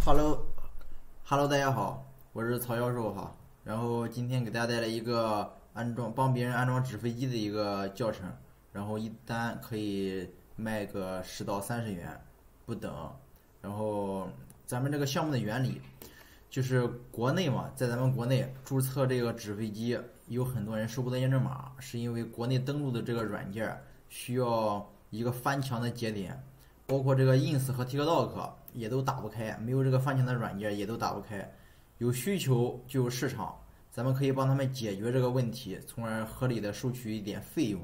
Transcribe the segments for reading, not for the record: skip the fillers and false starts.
Hello，Hello，大家好，我是曹教授哈。然后今天给大家带来一个帮别人安装纸飞机的一个教程，然后一单可以卖个10到30元不等。然后咱们这个项目的原理就是国内嘛，在咱们国内注册这个纸飞机有很多人收不到验证码，是因为国内登录的这个软件需要一个翻墙的节点。包括这个 ins 和 TikTok 也都打不开，没有这个翻墙的软件也都打不开。有需求就有市场，咱们可以帮他们解决这个问题，从而合理的收取一点费用。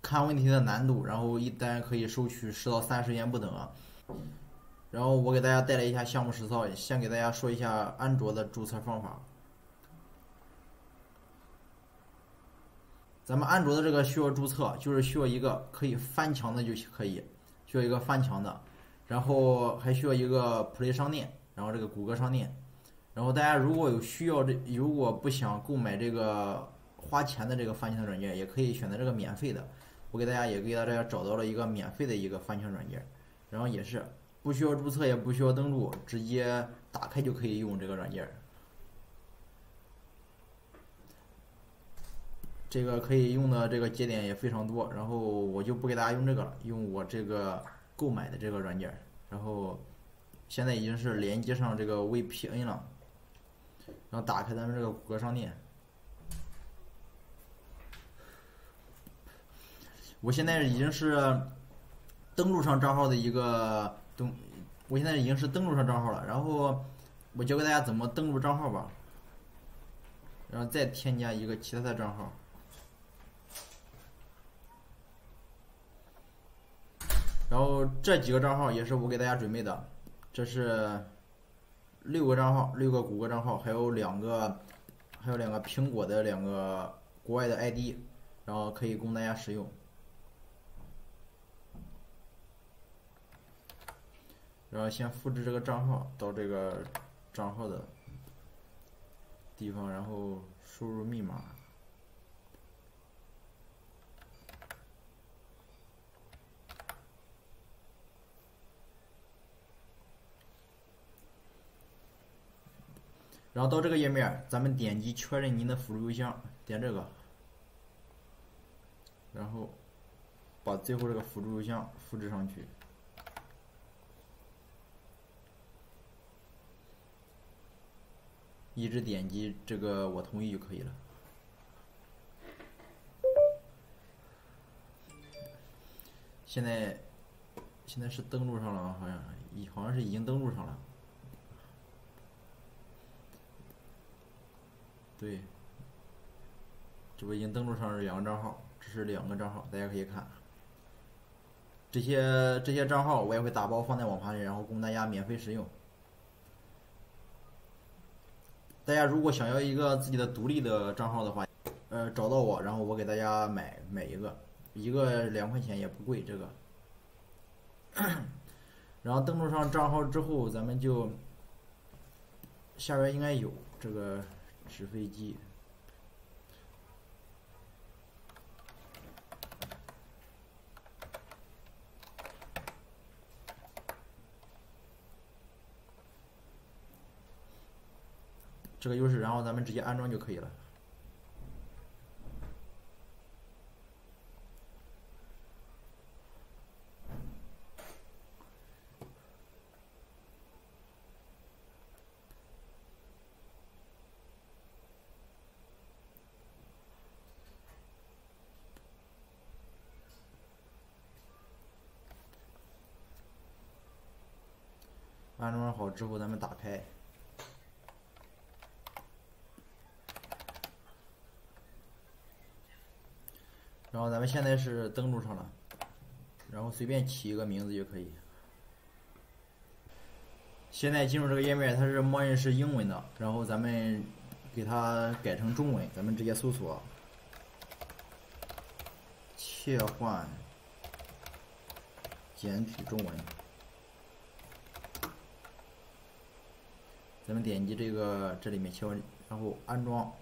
看问题的难度，然后一单可以收取10到30元不等。然后我给大家带来一下项目实操，先给大家说一下安卓的注册方法。咱们安卓的这个需要注册，就是需要一个可以翻墙的就可以。需要一个翻墙的，然后还需要一个 Play 商店，然后这个谷歌商店。然后大家如果有需要如果不想购买这个花钱的这个翻墙软件，也可以选择这个免费的。我给大家找到了一个免费的一个翻墙软件，然后也是不需要注册也不需要登录，直接打开就可以用这个软件。这个可以用的这个节点也非常多，然后我就不给大家用这个了，用我这个购买的这个软件。然后现在已经是连接上这个 VPN 了，然后打开咱们这个谷歌商店。我现在已经是登录上账号的一个我现在已经是登录上账号了，然后我教给大家怎么登录账号吧，然后再添加一个其他的账号。然后这几个账号也是我给大家准备的，这是6个账号，6个谷歌账号，还有两个苹果的2个国外的 ID， 然后可以供大家使用。然后先复制这个账号到这个账号的地方，然后输入密码。然后到这个页面，咱们点击确认您的辅助邮箱，点这个，然后把最后这个辅助邮箱复制上去，一直点击这个我同意就可以了。现在是登录上了，好像是已经登录上了。对，这不已经登录上是2个账号，这是2个账号，大家可以看。这些账号我也会打包放在网盘里，然后供大家免费使用。大家如果想要一个自己的独立的账号的话，找到我，然后我给大家买一个2块钱也不贵这个。然后登录上账号之后，咱们就下边应该有这个纸飞机。这个优势，然后咱们直接安装就可以了。安装好之后，咱们打开。然后咱们现在是登录上了，然后随便起一个名字就可以。现在进入这个页面，它是默认是英文的，然后咱们给它改成中文，咱们直接搜索切换简体中文，咱们点击这里面切换，然后安装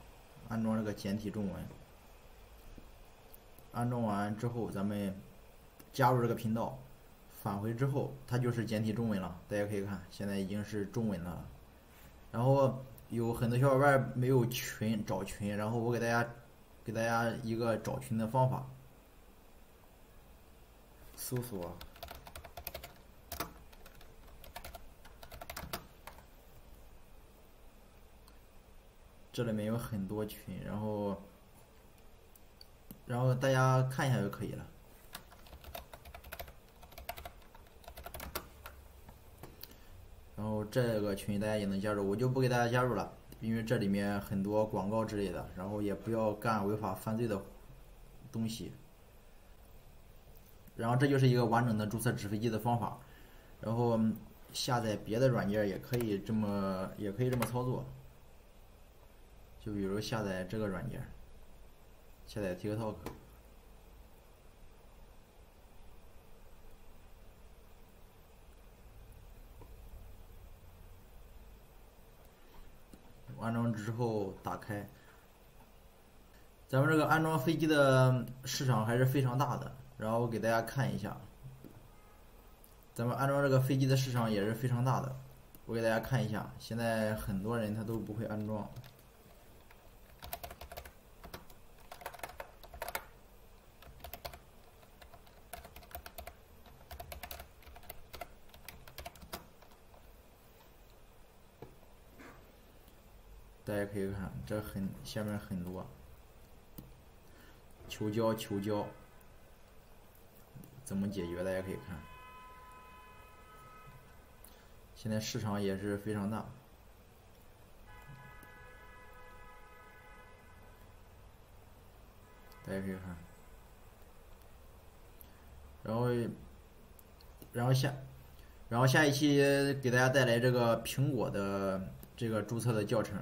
这个简体中文。安装完之后，咱们加入这个频道，返回之后，它就是简体中文了。大家可以看，现在已经是中文的了。然后有很多小伙伴没有群找群，然后我给大家一个找群的方法，搜索这里面有很多群，然后大家看一下就可以了。然后这个群大家也能加入，我就不给大家加入了，因为这里面很多广告之类的，然后也不要干违法犯罪的东西。然后这就是一个完整的注册纸飞机的方法。然后下载别的软件也可以这么操作，就比如下载这个软件，下载 TikTok。安装之后打开，咱们这个安装飞机的市场还是非常大的。然后我给大家看一下，咱们安装这个飞机的市场也是非常大的。我给大家看一下，现在很多人他都不会安装。大家可以看，这下面很多，求交怎么解决？大家可以看，现在市场也是非常大。大家可以看，然后然后下然后下一期给大家带来这个苹果的这个注册的教程。